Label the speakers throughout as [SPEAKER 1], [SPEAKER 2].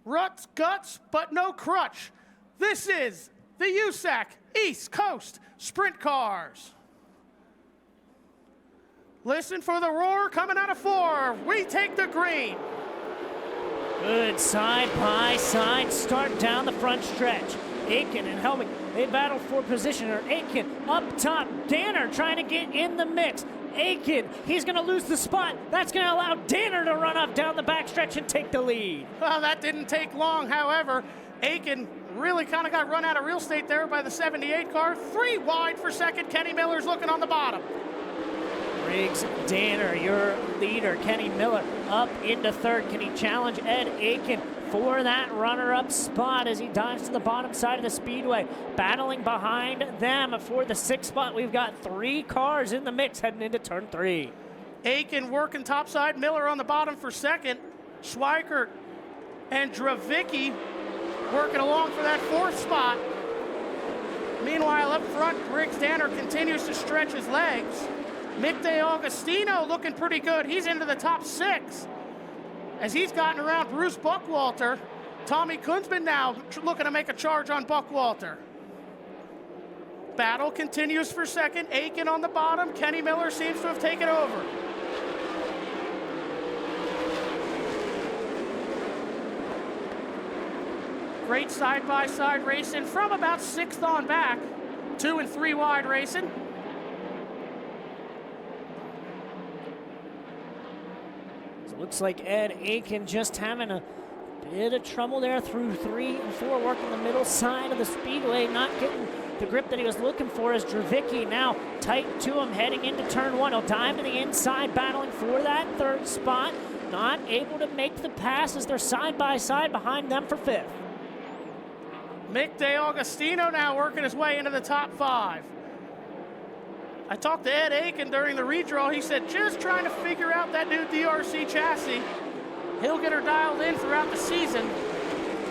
[SPEAKER 1] ruts, guts, but no crutch. This is the USAC East Coast Sprint Cars. Listen for the roar coming out of 4. We take the green.
[SPEAKER 2] Good side-by-side start down the front stretch. Aiken and Helmig, they battle for position. Aiken up top. Danner trying to get in the mix. Aiken, he's going to lose the spot. That's going to allow Danner to run up down the backstretch and take the lead.
[SPEAKER 1] Well, that didn't take long. However, Aiken really kind of got run out of real estate there by the 78 car. 3 wide for second. Kenny Miller's looking on the bottom.
[SPEAKER 2] Briggs Danner, your leader. Kenny Miller up into third. Can he challenge Ed Aiken for that runner-up spot as he dives to the bottom side of the Speedway? Battling behind them for the 6th spot. We've got 3 cars in the mix heading into turn 3.
[SPEAKER 1] Aiken working topside. Miller on the bottom for second. Schweikert and Dravicki working along for that 4th spot. Meanwhile, up front, Briggs Danner continues to stretch his legs. Mick DeAugustino looking pretty good. He's into the top 6 as he's gotten around Bruce Buckwalter. Tommy Kunzman now looking to make a charge on Buckwalter. Battle continues for second. Aiken on the bottom. Kenny Miller seems to have taken over. Great side-by-side racing from about 6th on back. 2 and 3 wide racing.
[SPEAKER 2] Looks like Ed Aiken just having a bit of trouble there through 3 and 4, working the middle side of the Speedway, not getting the grip that he was looking for as Dravicki now tight to him heading into turn 1. He'll dive to the inside, battling for that 3rd spot. Not able to make the pass as they're side by side behind them for 5th.
[SPEAKER 1] Mick DeAugustino now working his way into the top 5. I talked to Ed Aiken during the redraw. He said, just trying to figure out that new DRC chassis. He'll get her dialed in throughout the season.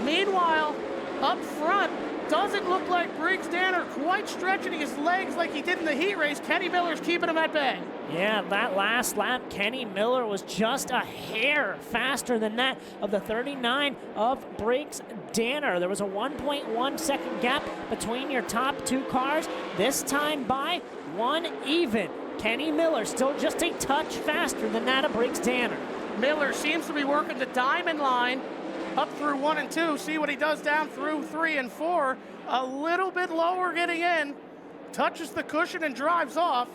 [SPEAKER 1] Meanwhile, up front, doesn't look like Briggs Danner quite stretching his legs like he did in the heat race. Kenny Miller's keeping him at bay.
[SPEAKER 2] Yeah, that last lap, Kenny Miller was just a hair faster than that of the 39 of Briggs Danner. There was a 1.1 second gap between your top 2 cars. This time by 1 even. Kenny Miller still just a touch faster than that of Briggs Danner.
[SPEAKER 1] Miller seems to be working the diamond line up through 1 and 2. See what he does down through 3 and 4. A little bit lower getting in. Touches the cushion and drives off.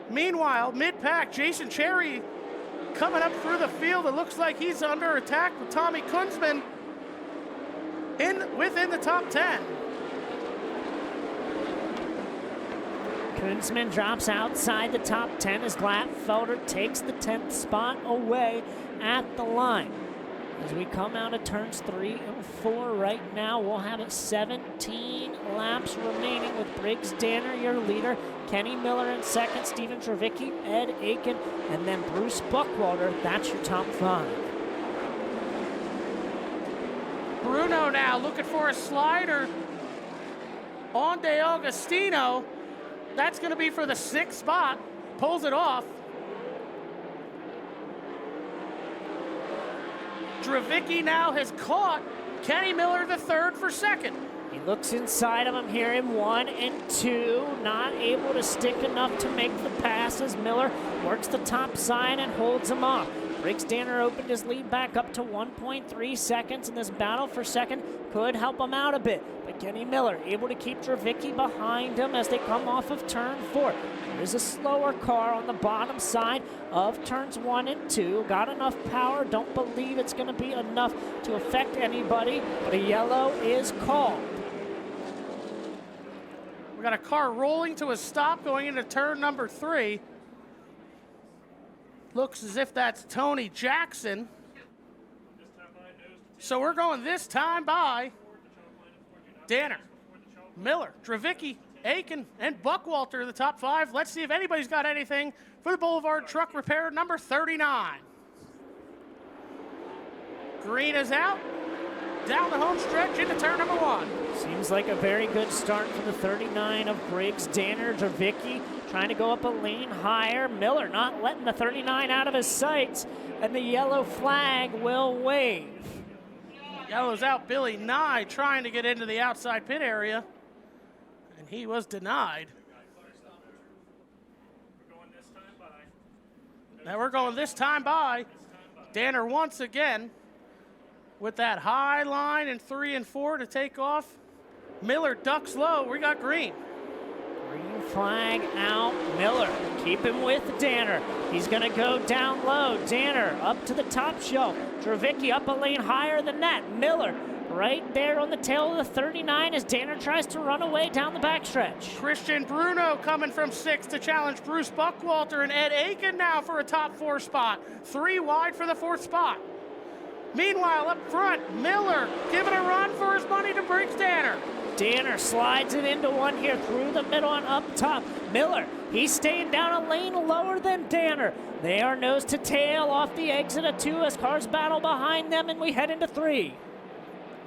[SPEAKER 1] Meanwhile, mid-pack, Jason Cherry coming up through the field. It looks like he's under attack with Tommy Kunzman within the top 10.
[SPEAKER 2] Kunzman drops outside the top 10 as Glatfelder takes the 10th spot away at the line. As we come out of turns 3 and 4 right now, we'll have 17 laps remaining with Briggs Danner, your leader, Kenny Miller in second, Stephen Dravicki, Ed Aiken, and then Bruce Buckwalter. That's your top 5.
[SPEAKER 1] Bruno now looking for a slider on DeAugustino. That's going to be for the 6th spot. Pulls it off. Dravicki now has caught Kenny Miller the 3rd for second.
[SPEAKER 2] He looks inside of him here in 1 and 2. Not able to stick enough to make the pass as Miller works the top side and holds him off. Briggs Danner opened his lead back up to 1.3 seconds, and this battle for second could help him out a bit. But Kenny Miller able to keep Dravicki behind him as they come off of turn 4. There's a slower car on the bottom side of turns 1 and 2. Got enough power. Don't believe it's going to be enough to affect anybody, but a yellow is called.
[SPEAKER 1] We got a car rolling to a stop going into turn number 3. Looks as if that's Tony Jackson. So we're going this time by Danner, Miller, Dravicki, Aiken, and Buckwalter, the top 5. Let's see if anybody's got anything for the Boulevard Truck Repair number 39. Green is out. Down the home stretch into turn number 1.
[SPEAKER 2] Seems like a very good start for the 39 of Briggs Danner. Dravicki trying to go up a lane higher. Miller not letting the 39 out of his sights, and the yellow flag will wave.
[SPEAKER 1] Yellows out Billy Nye trying to get into the outside pit area, and he was denied. Now we're going this time by. Danner once again with that high line in 3 and 4 to take off. Miller ducks low. We got green.
[SPEAKER 2] Green flag out. Miller keeping with Danner. He's going to go down low. Danner up to the top shelf. Dravicki up a lane higher than that. Miller right there on the tail of the 39 as Danner tries to run away down the backstretch.
[SPEAKER 1] Christian Bruno coming from 6 to challenge Bruce Buckwalter and Ed Aiken now for a top 4 spot. 3 wide for the 4th spot. Meanwhile, up front, Miller giving a run for his money to Briggs Danner.
[SPEAKER 2] Danner slides it into one here through the middle and up top. Miller, he's staying down a lane lower than Danner. They are nose to tail off the exit of 2 as cars battle behind them, and we head into 3.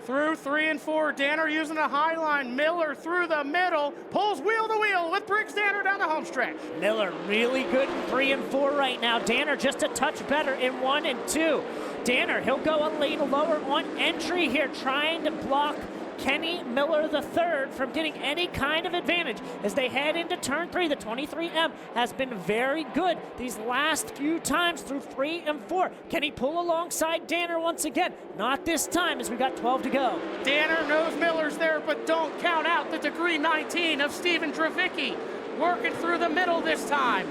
[SPEAKER 1] Through 3 and 4, Danner using a high line. Miller through the middle, pulls wheel to wheel with Briggs Danner down the home stretch.
[SPEAKER 2] Miller really good in 3 and 4 right now. Danner just a touch better in 1 and 2. Danner, he'll go a lane lower on entry here, trying to block Kenny Miller III from getting any kind of advantage as they head into turn 3. The 23M has been very good these last few times through 3 and 4. Can he pull alongside Danner once again? Not this time as we got 12 to go.
[SPEAKER 1] Danner knows Miller's there, but don't count out the degree 19 of Steven Dravicki. Working through the middle this time.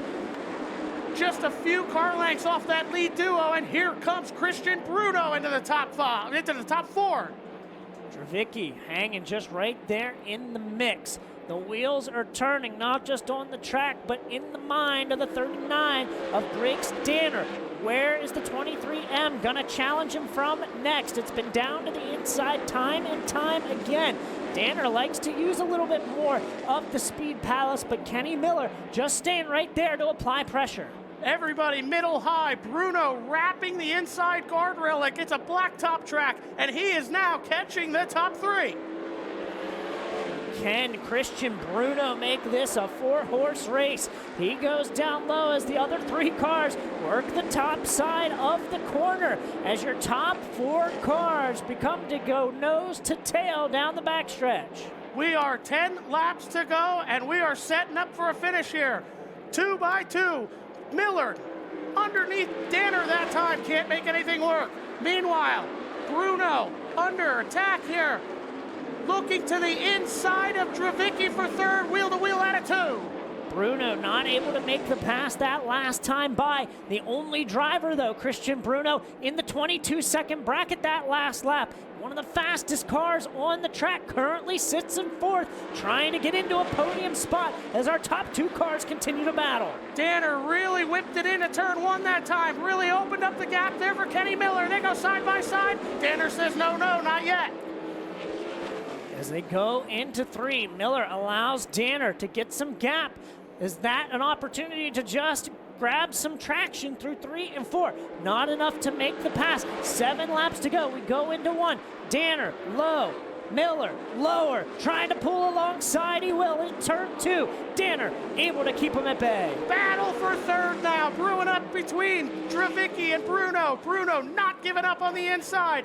[SPEAKER 1] Just a few car lengths off that lead duo, and here comes Christian Bruno into the top 4.
[SPEAKER 2] Dravicki hanging just right there in the mix. The wheels are turning, not just on the track, but in the mind of the 39 of Briggs Danner. Where is the 23M gonna challenge him from next? It's been down to the inside time and time again. Danner likes to use a little bit more of the Speed Palace, but Kenny Miller just staying right there to apply pressure.
[SPEAKER 1] Everybody middle high. Bruno wrapping the inside guardrail like it's a blacktop track, and he is now catching the top 3.
[SPEAKER 2] Can Christian Bruno make this a 4-horse race? He goes down low as the other 3 cars work the top side of the corner as your top 4 cars become to go nose to tail down the backstretch.
[SPEAKER 1] We are 10 laps to go, and we are setting up for a finish here. 2 by 2. Miller underneath Danner that time, can't make anything work. Meanwhile, Bruno under attack here, looking to the inside of Dravicki for 3rd, wheel to wheel at a 2.
[SPEAKER 2] Bruno not able to make the pass that last time by. The only driver though, Christian Bruno, in the 22-second bracket that last lap. One of the fastest cars on the track, currently sits in 4th, trying to get into a podium spot as our top 2 cars continue to battle.
[SPEAKER 1] Danner really whipped it into turn 1 that time, really opened up the gap there for Kenny Miller. They go side by side. Danner says, no, not yet.
[SPEAKER 2] As they go into 3, Miller allows Danner to get some gap. Is that an opportunity to just grab some traction through 3 and 4? Not enough to make the pass. 7 laps to go. We go into 1. Danner low. Miller lower. Trying to pull alongside. He will in turn 2. Danner able to keep him at bay.
[SPEAKER 1] Battle for 3rd now. Brewing up between Dravicki and Bruno. Bruno not giving up on the inside.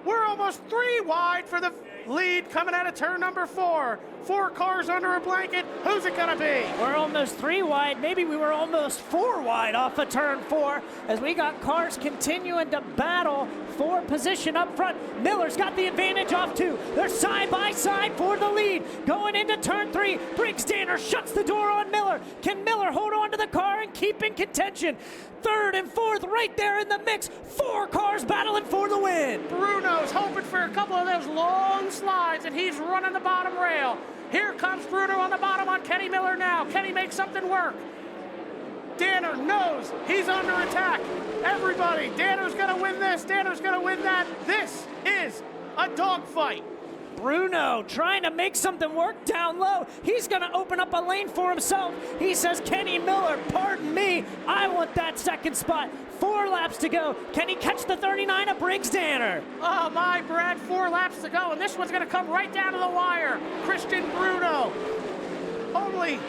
[SPEAKER 1] We're almost 3 wide for the lead coming out of turn number 4. 4 cars under a blanket. Who's it gonna be?
[SPEAKER 2] We're almost 3 wide. Maybe we were almost 4 wide off of turn 4 as we got cars continuing to battle for position up front. Miller's got the advantage off 2. They're side by side for the lead. Going into turn 3, Briggs Danner shuts the door on Miller. Can Miller hold on to the car and keep in contention? 3rd and 4th right there in the mix. 4 cars battling for the win.
[SPEAKER 1] Bruno's hoping for a couple of those long slides, and he's running the bottom rail. Here comes Bruno on the bottom on Kenny Miller now. Kenny makes something work. Danner knows he's under attack. Everybody, Danner's gonna win this. Danner's gonna win that. This is a dogfight.
[SPEAKER 2] Bruno trying to make something work down low. He's going to open up a lane for himself. He says, Kenny Miller, pardon me, I want that 2nd spot. 4 laps to go. Can he catch the 39 of Briggs Danner?
[SPEAKER 1] Oh my, Brad, 4 laps to go, and this one's going to come right down to the wire. Christian Bruno, only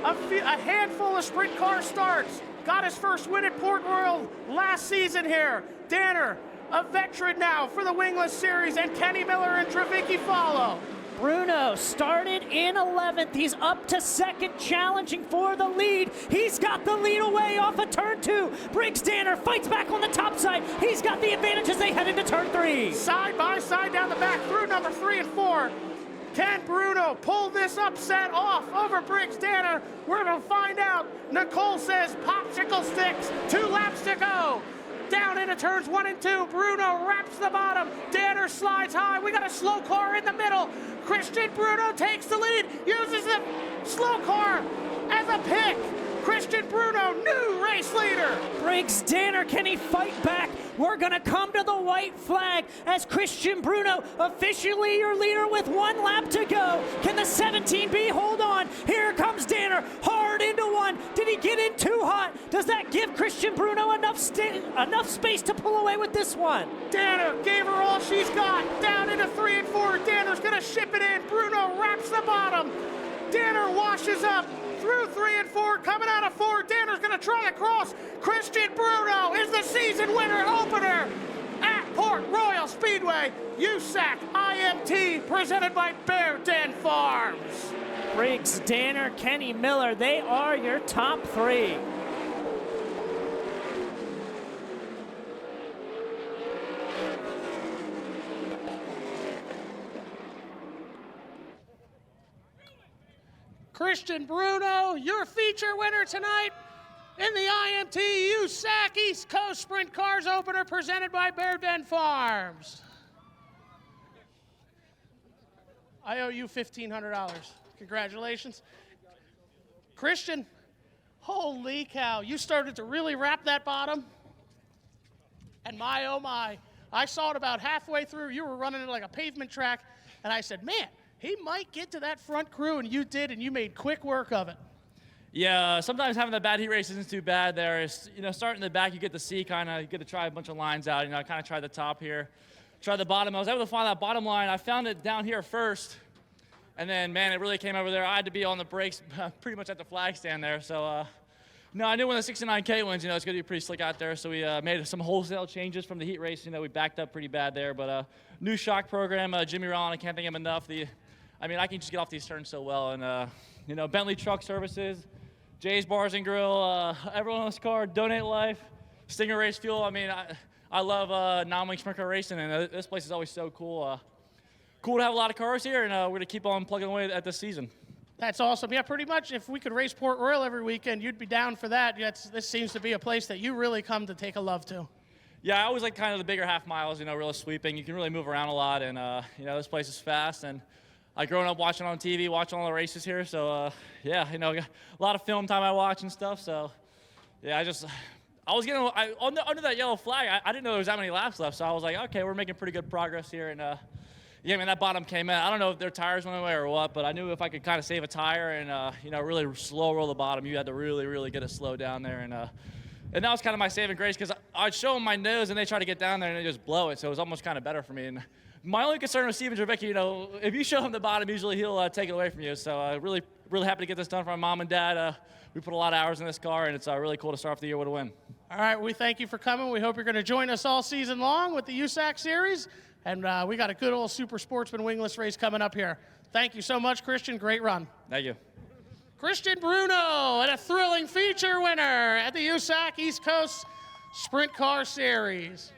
[SPEAKER 1] a handful of sprint car starts. Got his first win at Port Royal last season here. Danner a veteran now for the Wingless Series, and Kenny Miller and Dravicki follow.
[SPEAKER 2] Bruno started in 11th. He's up to second, challenging for the lead. He's got the lead away off of turn 2. Briggs Danner fights back on the top side. He's got the advantage as they head into turn 3.
[SPEAKER 1] Side by side down the back through number 3 and 4. Can Bruno pull this upset off over Briggs Danner? We're going to find out. Nicole says popsicle sticks, 2 laps to go. Down into turns 1 and 2. Bruno wraps the bottom. Danner slides high. We got a slow car in the middle. Christian Bruno takes the lead, uses the slow car as a pick. Christian Bruno, new race leader.
[SPEAKER 2] Briggs Danner, can he fight back? We're gonna come to the white flag as Christian Bruno, officially your leader with 1 lap to go. Can the 17B hold on? Here comes Danner, hard into 1. Did he get in too hot? Does that give Christian Bruno enough space to pull away with this one?
[SPEAKER 1] Danner gave her all she's got. Down into 3 and 4. Danner's gonna ship it in. Bruno wraps the bottom. Danner washes up. Through 3 and 4, coming out of 4, Danner's gonna try to cross. Christian Bruno is the season winner opener at Port Royal Speedway. USAC IMT presented by Bear Den Farms.
[SPEAKER 2] Briggs Danner, Kenny Miller, they are your top 3.
[SPEAKER 1] Christian Bruno, your feature winner tonight in the IMT USAC East Coast Sprint Cars opener presented by Bear Den Farms. I owe you $1,500. Congratulations. Christian, holy cow, you started to really wrap that bottom. And my, oh my, I saw it about halfway through. You were running it like a pavement track. And I said, man, he might get to that front crew, and you did, and you made quick work of it.
[SPEAKER 3] Yeah, sometimes having the bad heat race isn't too bad there. It's, starting in the back, you get to see you get to try a bunch of lines out. I kind of tried the top here, tried the bottom. I was able to find that bottom line. I found it down here first, and then, man, it really came over there. I had to be on the brakes pretty much at the flag stand there. So, no, I knew when the 69K wins, it's going to be pretty slick out there. So we made some wholesale changes from the heat race. We backed up pretty bad there. But new shock program, Jimmy Rollin, I can't thank him enough. I can just get off these turns so well. And, Bentley Truck Services, Jay's Bars and Grill, everyone on this car, Donate Life, Stinger Race Fuel. I love non-wing sprint car racing, and this place is always so cool. Cool to have a lot of cars here, and we're going to keep on plugging away at this season.
[SPEAKER 1] That's awesome. Yeah, pretty much if we could race Port Royal every weekend, you'd be down for that. This seems to be a place that you really come to take a love to.
[SPEAKER 3] Yeah, I always like kind of the bigger half miles, really sweeping. You can really move around a lot, and, this place is fast. And I grown up watching on TV, watching all the races here. So, a lot of film time I watch and stuff. So, yeah, under that yellow flag, I didn't know there was that many laps left. So I was like, okay, we're making pretty good progress here. And, that bottom came in. I don't know if their tires went away or what, but I knew if I could kind of save a tire and, really slow roll the bottom, you had to really, really get it slowed down there. And that was kind of my saving grace because I'd show them my nose and they try to get down there and they just blow it. So it was almost kind of better for me. And my only concern with Steven Dravicki, if you show him the bottom, usually he'll take it away from you. So really, really happy to get this done for my mom and dad. We put a lot of hours in this car, and it's really cool to start off the year with a win.
[SPEAKER 1] All right, we thank you for coming. We hope you're going to join us all season long with the USAC Series. And we got a good old Super Sportsman wingless race coming up here. Thank you so much, Christian. Great run.
[SPEAKER 3] Thank you.
[SPEAKER 1] Christian Bruno, and a thrilling feature winner at the USAC East Coast Sprint Car Series.